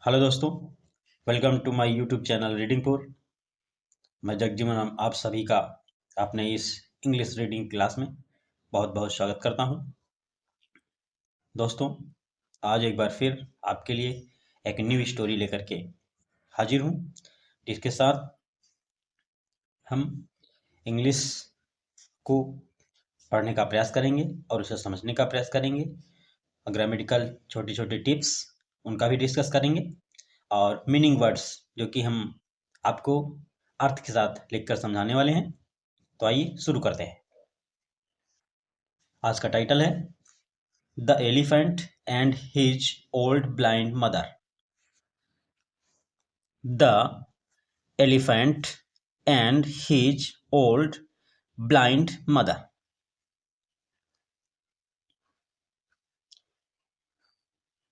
Hello दोस्तों, welcome to my YouTube channel reading pour. मैं जगजीवन आप सभी का अपने इस इंग्लिश रीडिंग क्लास में बहुत बहुत स्वागत करता हूं। दोस्तों, आज एक बार फिर आपके लिए एक न्यू स्टोरी लेकर के हाजिर हूं, जिसके साथ हम इंग्लिश को पढ़ने का प्रयास करेंगे और उसे समझने का प्रयास करेंगे। ग्रामेटिकल छोटी छोटी टिप्स उनका भी डिस्कस करेंगे और मीनिंग वर्ड्स जो कि हम आपको अर्थ के साथ लिखकर समझाने वाले हैं। तो आइए शुरू करते हैं। आज का टाइटल है the elephant and his old blind mother. The elephant and his old blind mother.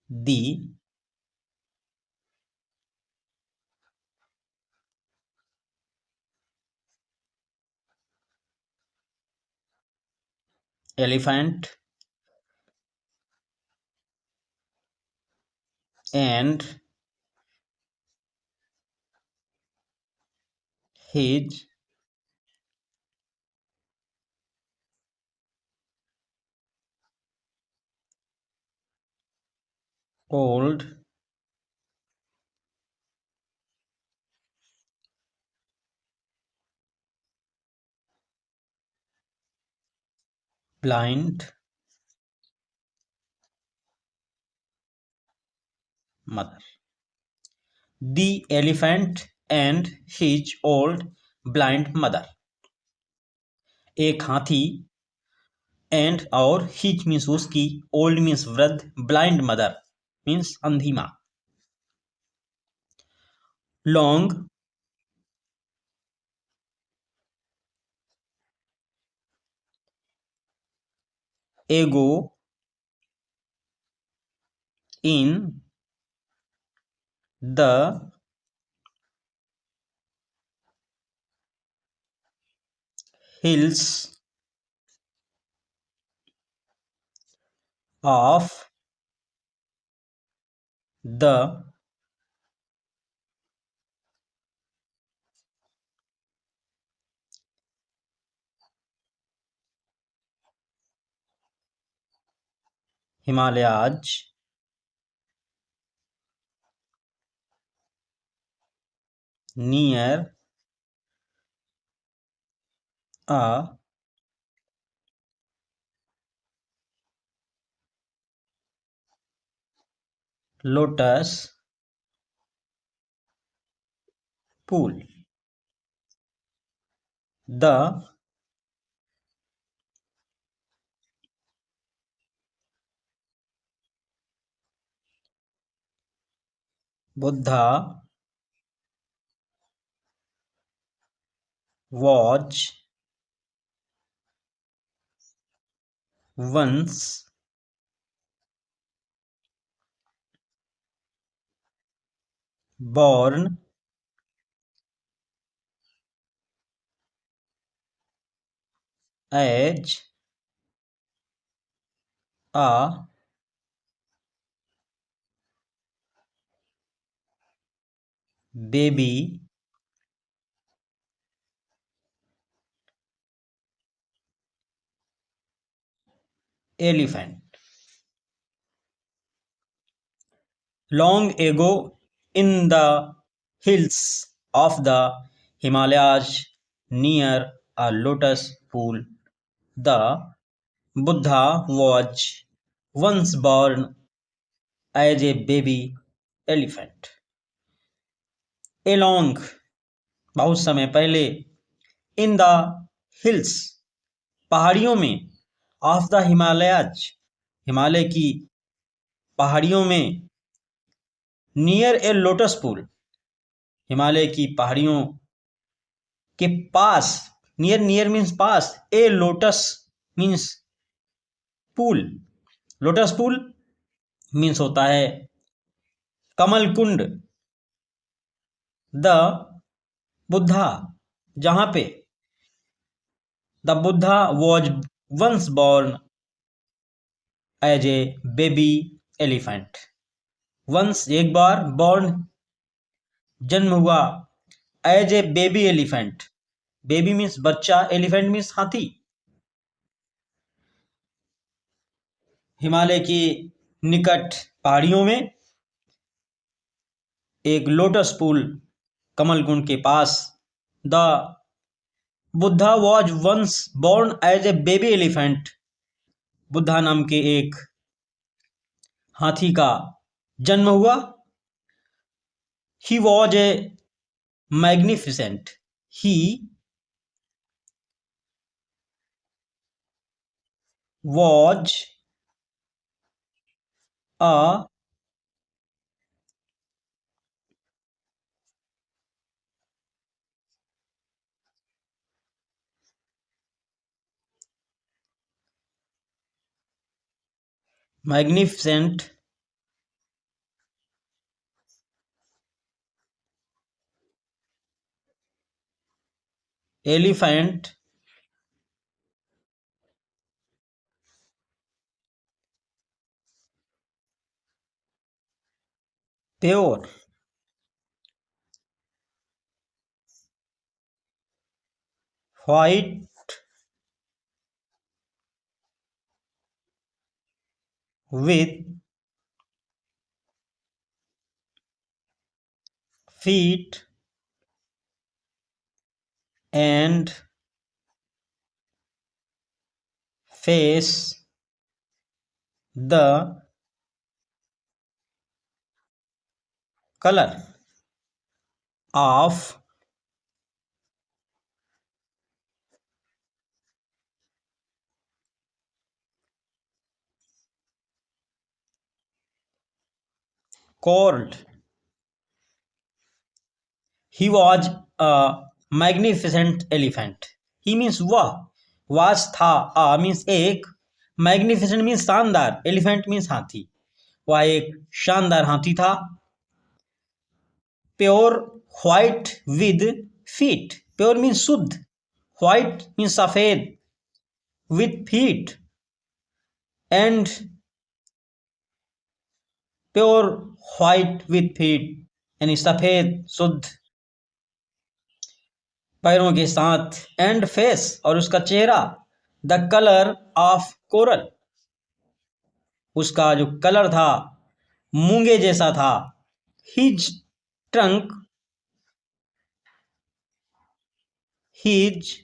The elephant and his old blind mother. The elephant and his old blind mother. एक हाथी एंड और हिज मीन्स उसकी, old means वृद्ध, blind mother means अंधी माँ। Long ago in the hills of the Himalayas near a lotus pool. The Buddha was once born as a baby elephant. Long ago, in the hills of the Himalayas near a lotus pool, the Buddha was once born as a baby elephant. Along बहुत समय पहले, in the hills पहाड़ियों में, of the Himalayas Himalaya की पहाड़ियों में, near a lotus pool Himalaya की पहाड़ियों के पास, नियर नियर मीन्स पास, a lotus means pool, lotus pool means होता है कमल कुंड। द बुद्धा जहां पे, the Buddha was once born as a baby elephant, once एक बार, बॉर्न जन्म हुआ, as a baby elephant, baby means बच्चा, एलिफेंट मीन्स हाथी, हिमालय की निकट पहाड़ियों में एक लोटस फूल कमल कुंड के पास। The Buddha was once born as a baby elephant, Buddha नाम के एक हाथी का जन्म हुआ। He was a magnificent, he was a magnificent elephant pure white with feet and face the color of cold. He was a magnificent elephant. He means वह, was था, a means एक, magnificent means शानदार, elephant means हाथी, वह एक शानदार हाथी था। Pure white with feet, pure means शुद्ध, व्हाइट मीन्स सफेद, with feet and pure white with feet यानी सफेद शुद्ध पैरों के साथ, एंड फेस और उसका चेहरा, द कलर ऑफ कोरल, उसका जो कलर था मूंगे जैसा था। His trunk, his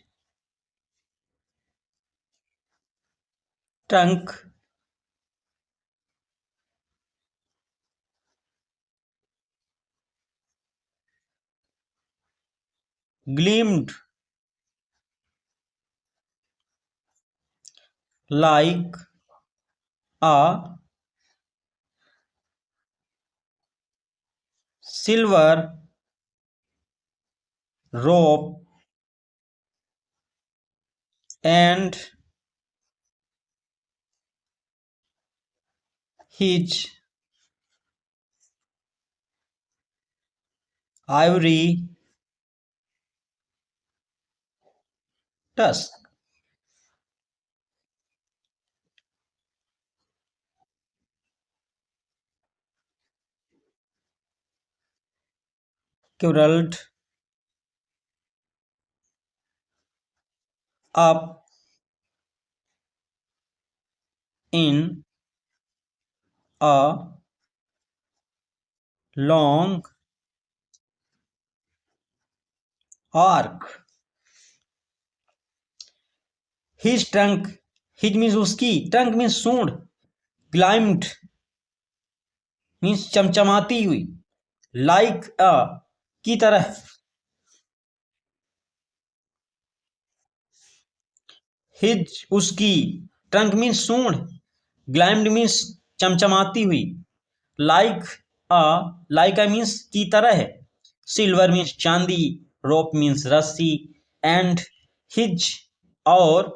trunk gleamed like a silver rope and his ivory tusk. Curled up in a long arc. His trunk, his means उसकी, trunk means सूंड, gleamed means चमचमाती हुई, like a की तरह, his उसकी, trunk means सूंड, gleamed means चमचमाती हुई, like a means की तरह है, silver means चांदी, rope means रस्सी, and his और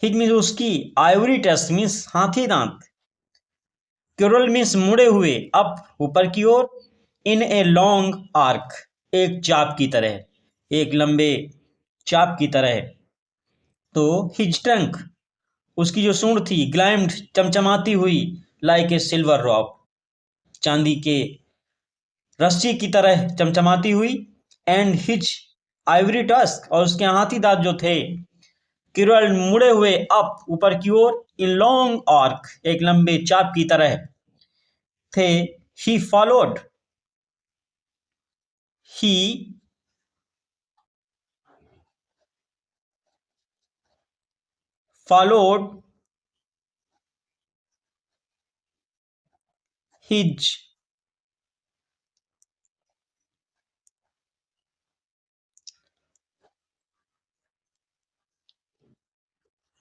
हिज मीन्स उसकी, आइवरी टस्क मीन्स हाथी दांत, क्यूरल मीन्स मुड़े हुए, अप ऊपर की ओर, इन ए लॉन्ग आर्क एक चाप की तरह, एक लंबे चाप की तरह। तो हिज ट्रंक उसकी जो सूंड थी, ग्लैम्ड चमचमाती हुई, लाइक ए सिल्वर रॉक चांदी के रस्सी की तरह चमचमाती हुई। एंड हिज आइवरी टस्क, और उसके हाथी दांत जो थे, किरल मुड़े हुए अप ऊपर की ओर, इन लॉन्ग आर्क एक लंबे चाप की तरह थे। He followed he followed his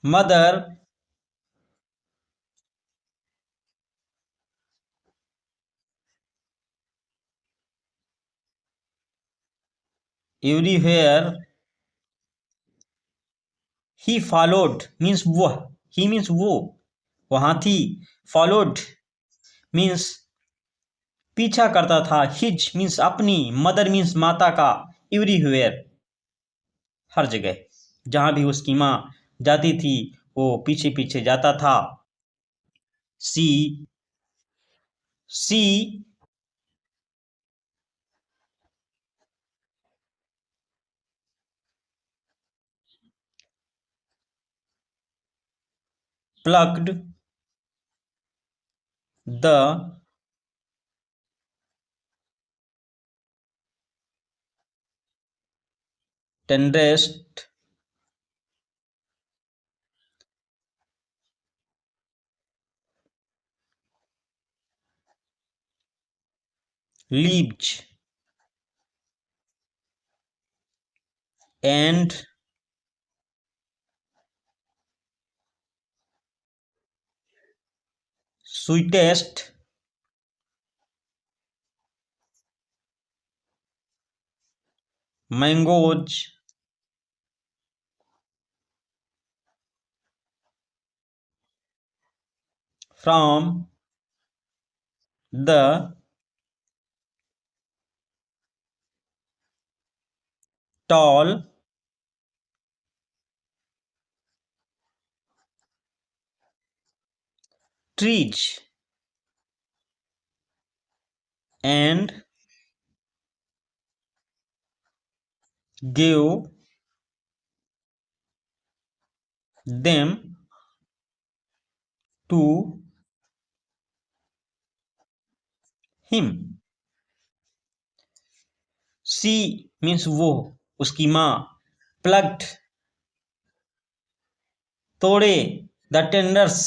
mother everywhere. He followed means वह, ही मीन्स वो हाथी, फॉलोड मीन्स पीछा करता था, हिज मीन्स अपनी, मदर मीन्स माता का, एवरीवेयर हर जगह, जहां भी उसकी माँ जाती थी वो पीछे पीछे जाता था। She she plucked the tenderest leaves and sweetest mangoes from the tall trees and give them to him। She means वो, उसकी माँ, प्लग्ड तोड़े, the tenders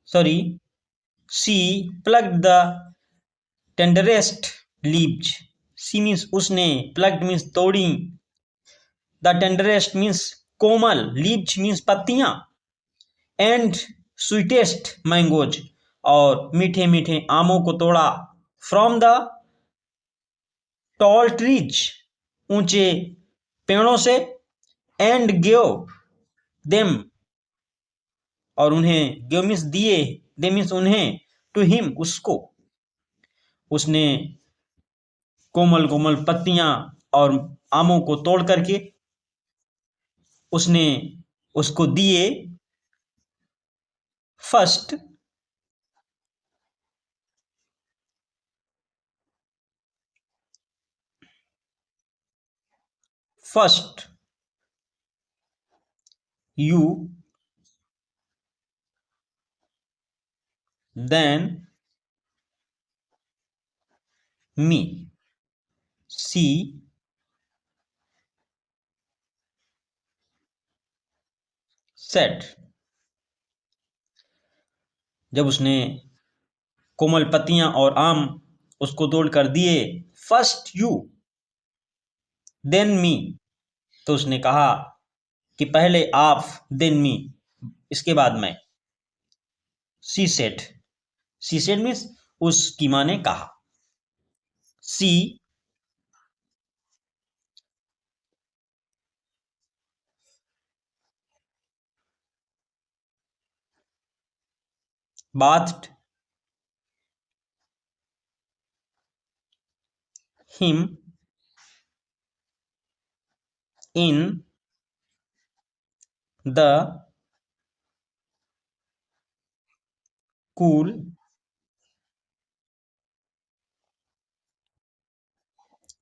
sorry she plucked the tenderest leaves. She means उसने, plucked means तोड़ी, the tenderest means कोमल, leaves means पत्तियां, and sweetest mangoes और मीठे मीठे आमों को तोड़ा, फ्रॉम द टॉल ट्रीज ऊंचे पेड़ों से, एंड गिव देम और उन्हें, गिव मीन्स दिए, दे मीन्स उन्हें, टू हिम उसको, उसने कोमल कोमल पत्तियां और आमों को तोड़ करके उसने उसको दिए। First first you than me. She said, जब उसने कोमल पत्तियां और आम उसको तोड़ कर दिए, फर्स्ट यू देन मी, तो उसने कहा कि पहले आप, देन मी इसके बाद मैं। She said, she said means उसकी मां ने कहा। सी bathed him in the cool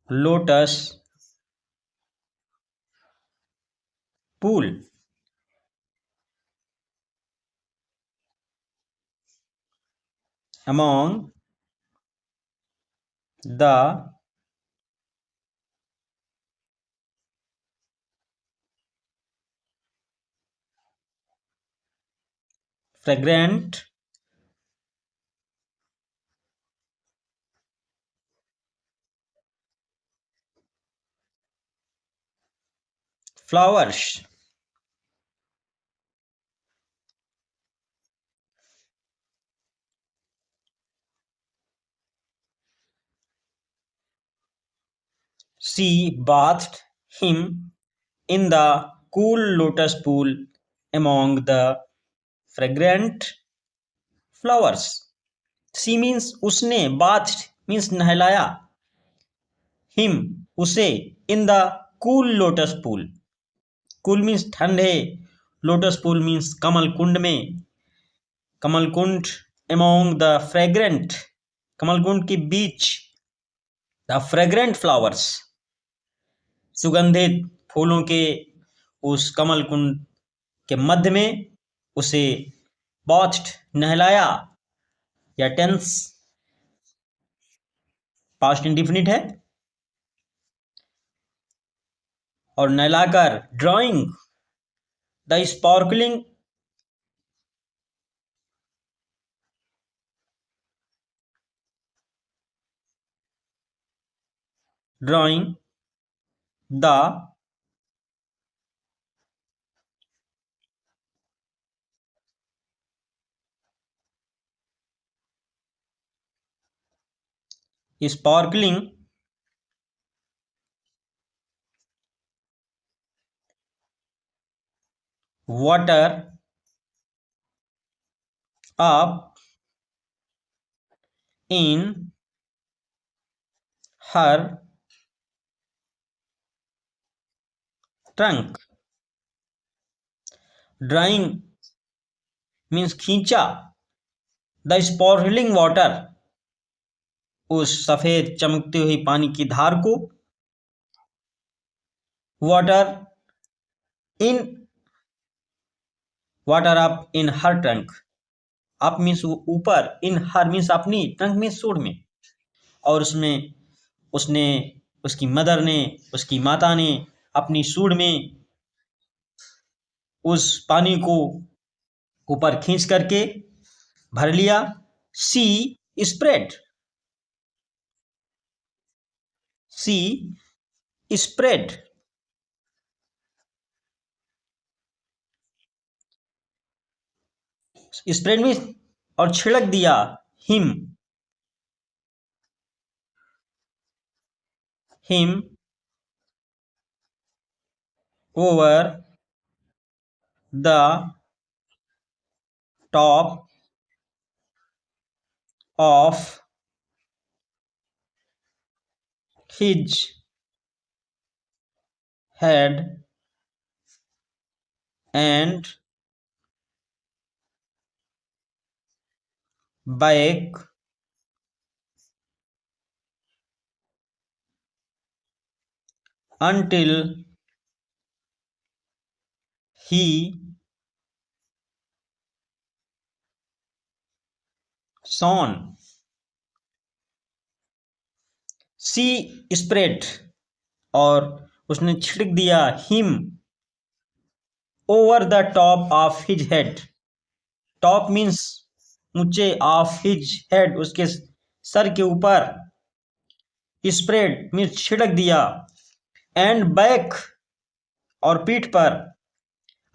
lotus pool among the fragrant flowers. She bathed him in the cool lotus pool among the fragrant flowers. She means उसने, bathed means नहलाया, him उसे, in the cool lotus pool. Cool means ठंडे, lotus pool means कमल कुंड में, कमल कुंड among the fragrant, कमल कुंड के बीच, the fragrant flowers, सुगंधित फूलों के उस कमल कुंड के मध्य में उसे bathed नहलाया, या टेंस पास्ट इंडिफिनिट है, और नहलाकर drawing the sparkling drawing the sparkling water up in her trunk. Drawing means खींचा, द स्पार्कलिंग वाटर उस सफेद चमकती हुई पानी की धार को, water in water up in her trunk, up means ऊपर, इन हर मीन्स अपनी, ट्रंक मीन्स सूंड में, और उसमें उसने, उसकी मदर ने, उसकी माता ने अपनी सूंड में उस पानी को ऊपर खींच करके भर लिया. सी स्प्रेड, सी स्प्रेड स्प्रेड मीन्स और छिड़क दिया, him him over the top of his head and back until he shone. She spread और उसने छिड़क दिया, him over the top of his head, top means ऊंचे, ऑफ हिज हेड उसके sir के ऊपर, स्प्रेड मीन्स छिड़क दिया, एंड बैक और पीठ पर,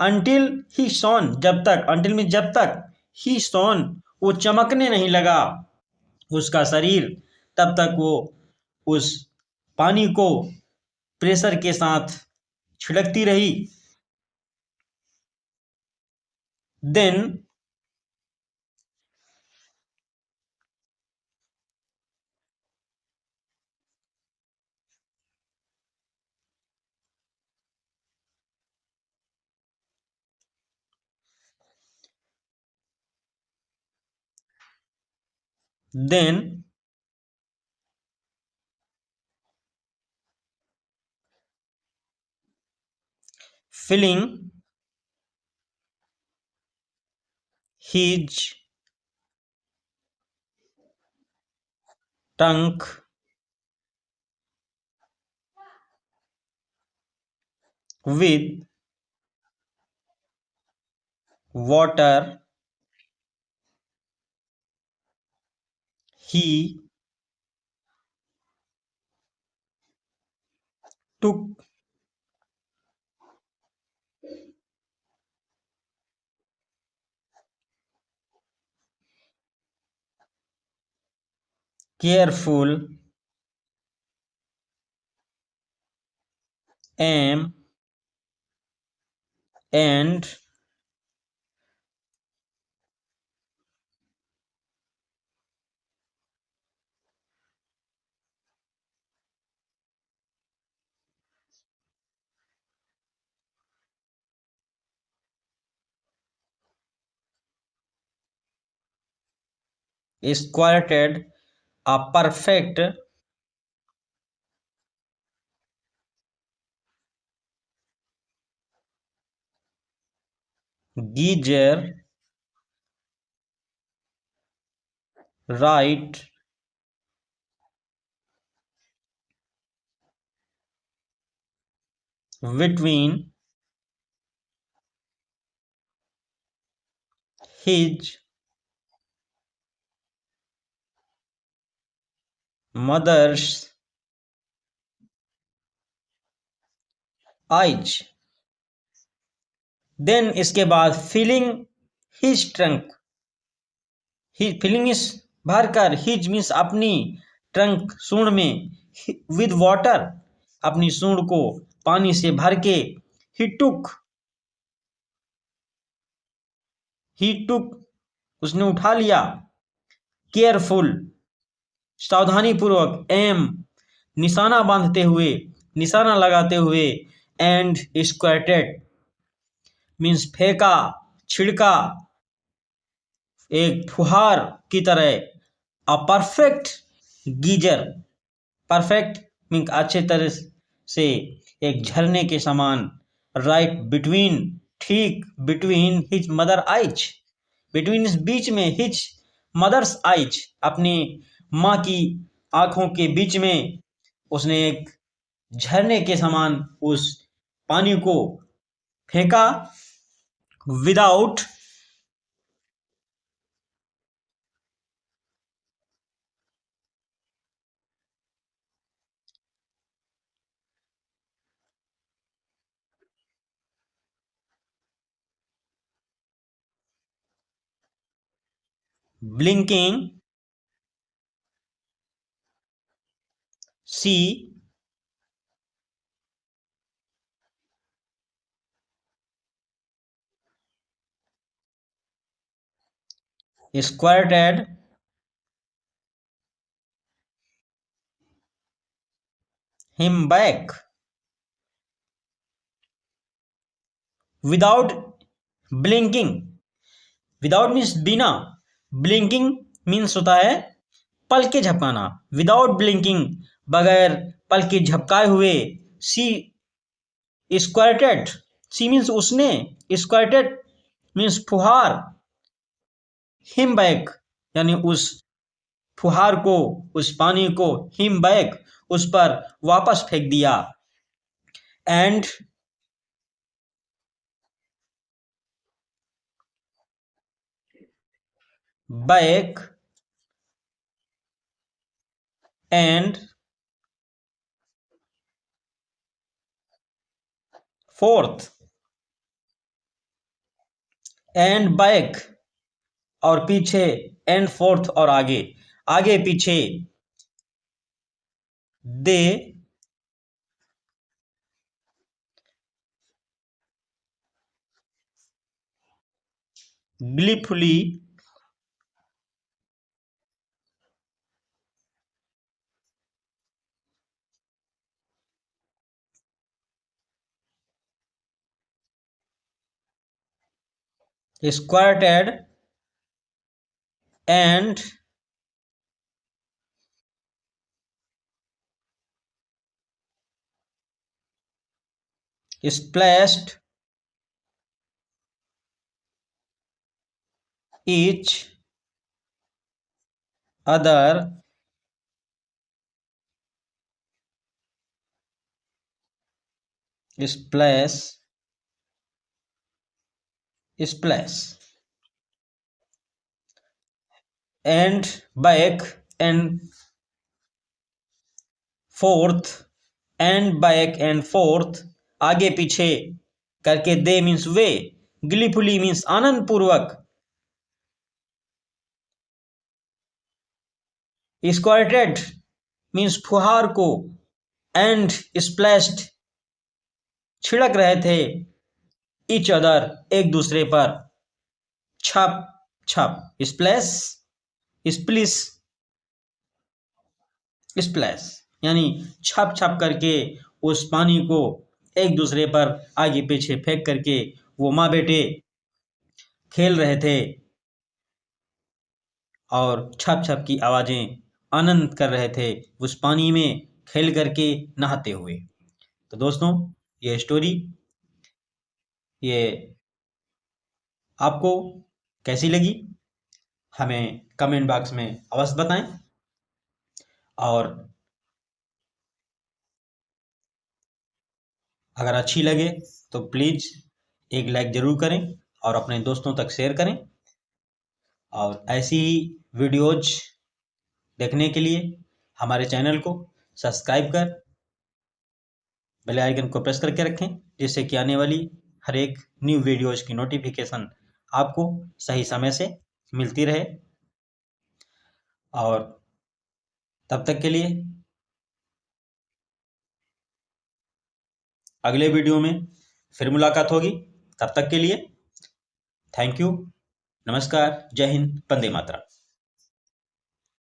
अंटिल ही शॉन जब तक, अंटिल मीन्स जब तक, ही शॉन वो चमकने नहीं लगा उसका शरीर, तब तक वो उस पानी को प्रेशर के साथ छिड़कती रही. Then then filling his trunk with water, he took careful aim and squirted a perfect geyser right between his mother's eyes. Then इसके बाद फिलिंग हिज ट्रंक, फिलिंग इस भरकर, हिज मीन्स अपनी, ट्रंक सूंड में, विद वाटर अपनी सूंड को पानी से भर के, ही टुक, उसने उठा लिया, केयरफुल सावधानी पूर्वक, एम निशाना बांधते हुए, निशाना लगाते हुए, एंड स्क्वाटेड मीन्स फेंका, छिड़का, एक फुहार की तरह, a perfect geyser, perfect mean अच्छे तरह से, एक झरने के समान, राइट बिटवीन ठीक, between his mother eyes, between इस बीच में, हिज मदर्स आइज अपनी माँ की आंखों के बीच में, उसने एक झरने के समान उस पानी को फेंका, विदाउट ब्लिंकिंग, सी squirted him back without blinking. Without means बिना, ब्लिंकिंग मीन्स होता है पल के झपकाना, विदाउट ब्लिंकिंग बगैर पल के झपकाए हुए, सी स्क्वाटेड, सी मीन्स उसने, स्क्वाटेड मीन्स फुहार, हिम बैक यानी उस फुहार को, उस पानी को, हिम बैक उस पर वापस फेंक दिया, and back and fourth, and back और पीछे, एंड फोर्थ और आगे, आगे पीछे, दे gleefully squirted and splashed each other splash and back and forth and back and forth आगे पीछे करके दे मीन्स वे ग्लीफुली मीन्स आनंद पूर्वक स्क्वार्टेड मीन्स फुहार को एंड स्प्लैश्ड छिड़क रहे थे ईच अदर एक दूसरे पर छप छप स्प्लैश स्प्लिस स्प्लैश यानी छप छप करके उस पानी को एक दूसरे पर आगे पीछे फेंक करके वो माँ बेटे खेल रहे थे और छप छप की आवाजें आनंद कर रहे थे उस पानी में खेल करके नहाते हुए। तो दोस्तों ये स्टोरी ये आपको कैसी लगी हमें कमेंट बॉक्स में अवश्य बताएं और अगर अच्छी लगे तो प्लीज़ एक लाइक ज़रूर करें और अपने दोस्तों तक शेयर करें और ऐसी ही वीडियोज देखने के लिए हमारे चैनल को सब्सक्राइब कर बेल आइकन को प्रेस करके रखें जिससे कि आने वाली हर एक न्यू वीडियोज की नोटिफिकेशन आपको सही समय से मिलती रहे। और तब तक के लिए अगले वीडियो में फिर मुलाकात होगी। तब तक के लिए थैंक यू, नमस्कार, जय हिंद, वंदे मातरम।